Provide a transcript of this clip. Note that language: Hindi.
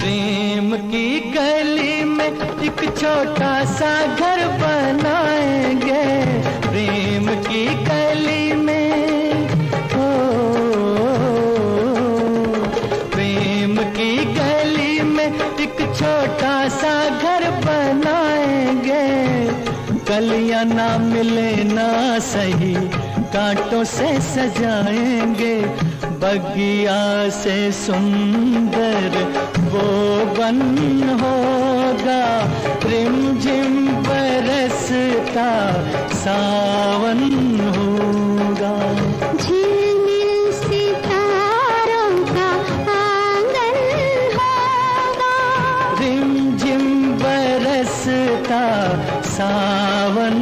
प्रेम की गली में एक छोटा सा घर बनाएंगे, प्रेम की गली में, ओ प्रेम की गली में एक छोटा सा घर बनाएंगे। कलियां ना मिले ना सही, कांटों से सजाएंगे, बगिया से सुंदर वो बन होगा, रिमझिम बरसता सावन होगा। झिलमिल सितारों का आंगन होगा, रिमझिम बरसता सावन